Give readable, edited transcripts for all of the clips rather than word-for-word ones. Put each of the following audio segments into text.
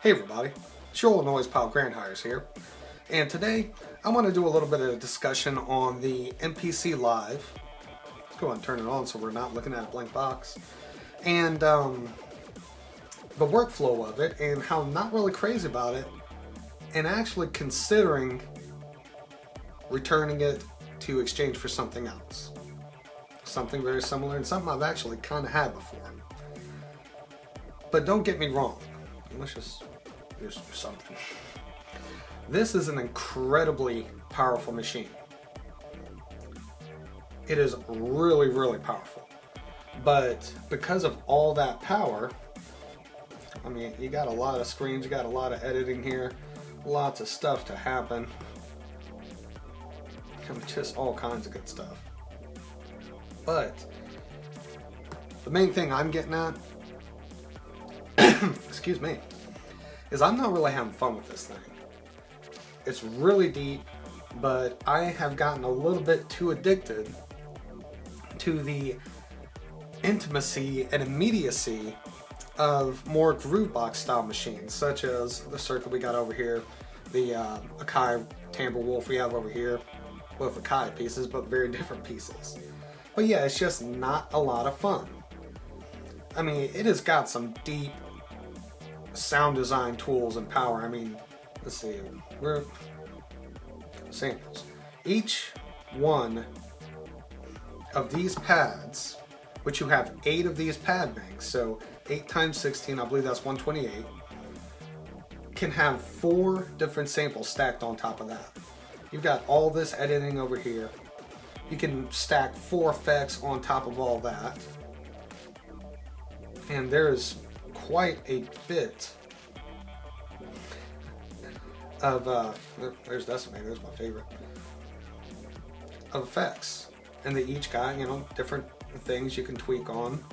Hey everybody, it's your old noise pal Grand Hires here, and today I want to do a little bit of discussion on the MPC Live. Let's go ahead and turn it on so we're not looking at a blank box, and the workflow of it and how I'm not really crazy about it and actually considering returning it to exchange for something else. Something very similar and something I've actually kind of had before. But don't get me wrong, let's just do something. This is an incredibly powerful machine. It is really, really powerful. But because of all that power, I mean, you got a lot of screens, you got a lot of editing here, lots of stuff to happen. Just all kinds of good stuff. But the main thing I'm getting at, excuse me, is I'm not really having fun with this thing. It's really deep, but I have gotten a little bit too addicted to the intimacy and immediacy of more groovebox style machines, such as the circuit we got over here, the Akai Timber Wolf we have over here, both Akai pieces, but very different pieces. But yeah, it's just not a lot of fun. I mean, it has got some deep sound design tools and power. I mean, let's see, we're samples. Each one of these pads, which you have 8 of these pad banks, so 8 times 16, I believe that's 128, can have 4 different samples stacked on top of that. You've got all this editing over here. You can stack 4 effects on top of all that. And there's quite a bit of, there's Decimate, there's my favorite, of effects. And they each got, you know, different things you can tweak on.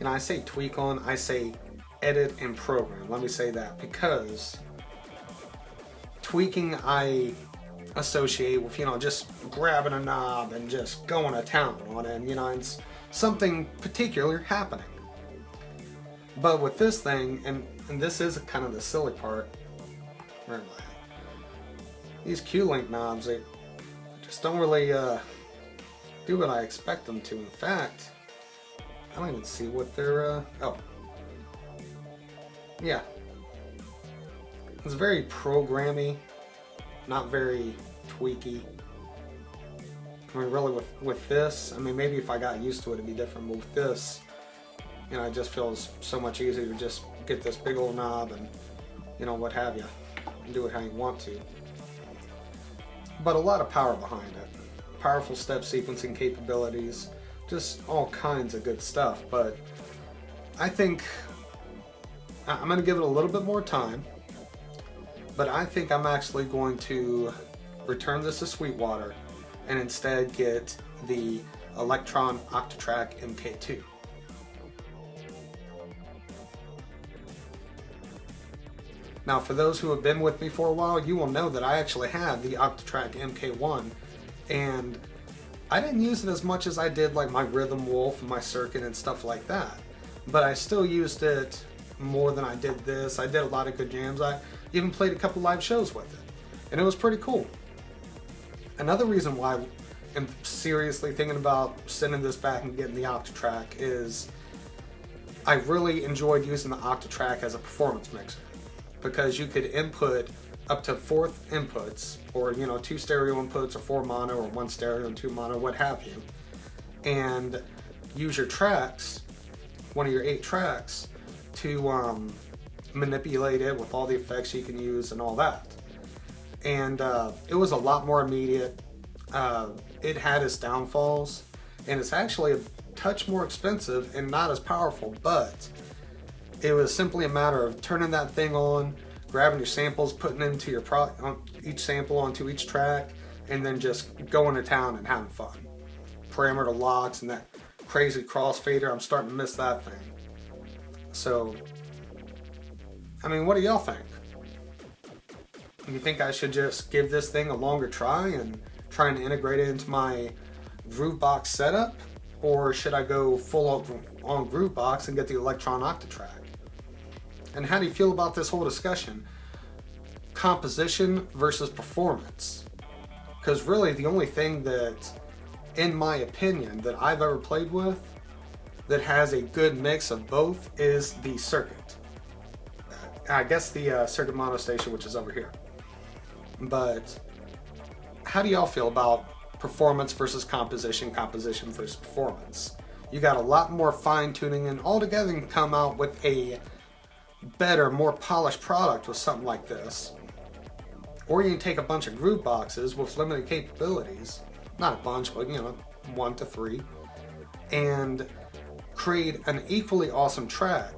And I say tweak on, I say edit and program. Let me say that, because tweaking I associate with, you know, just grabbing a knob and just going to town on it, and, you know, it's something particular happening. But with this thing, and this is kind of the silly part, where am I? These Q-Link knobs, they just don't really do what I expect them to. In fact, I don't even see what they're, oh. Yeah. It's very programmy, not very tweaky. I mean, really with this, I mean, maybe if I got used to it, it'd be different, but with this, you know, it just feels so much easier to just get this big old knob and, you know, what have you, and do it how you want to. But a lot of power behind it. Powerful step sequencing capabilities, just all kinds of good stuff. But I think I'm going to give it a little bit more time, but I think I'm actually going to return this to Sweetwater and instead get the Electron Octatrack MK2. Now, for those who have been with me for a while, you will know that I actually had the Octatrack MK1, and I didn't use it as much as I did like my Rhythm Wolf and my Circuit and stuff like that. But I still used it more than I did this. I did a lot of good jams. I even played a couple live shows with it, and it was pretty cool. Another reason why I'm seriously thinking about sending this back and getting the Octatrack is I really enjoyed using the Octatrack as a performance mixer, because you could input up to 4 inputs, or, you know, 2 stereo inputs, or 4 mono, or 1 stereo and 2 mono, what have you, and use your tracks, one of your 8 tracks, to manipulate it with all the effects you can use and all that. And it was a lot more immediate. It had its downfalls, and it's actually a touch more expensive and not as powerful, but it was simply a matter of turning that thing on, grabbing your samples, putting into your each sample onto each track, and then just going to town and having fun. Parameter locks and that crazy crossfader, I'm starting to miss that thing. So, I mean, what do y'all think? You think I should just give this thing a longer try and try and integrate it into my groovebox setup? Or should I go full on groovebox and get the Electron Octatrack? And how do you feel about this whole discussion? Composition versus performance. Because really the only thing that, in my opinion, that I've ever played with that has a good mix of both is the circuit. I guess the circuit mono station, which is over here. But how do y'all feel about performance versus composition, composition versus performance? You got a lot more fine tuning, and altogether you can come out with a better, more polished product with something like this. Or you can take a bunch of groove boxes with limited capabilities, not a bunch, but 1 to 3, and create an equally awesome track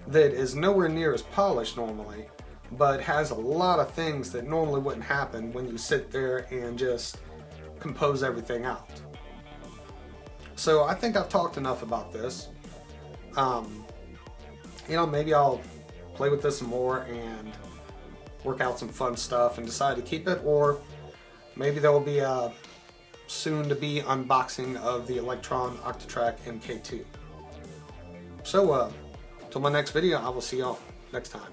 that is nowhere near as polished normally, but has a lot of things that normally wouldn't happen when you sit there and just compose everything out. So I think I've talked enough about this. Maybe I'll play with this some more and work out some fun stuff and decide to keep it, or maybe there will be a soon to be unboxing of the Electron Octatrack MK2. So till my next video, I will see y'all next time.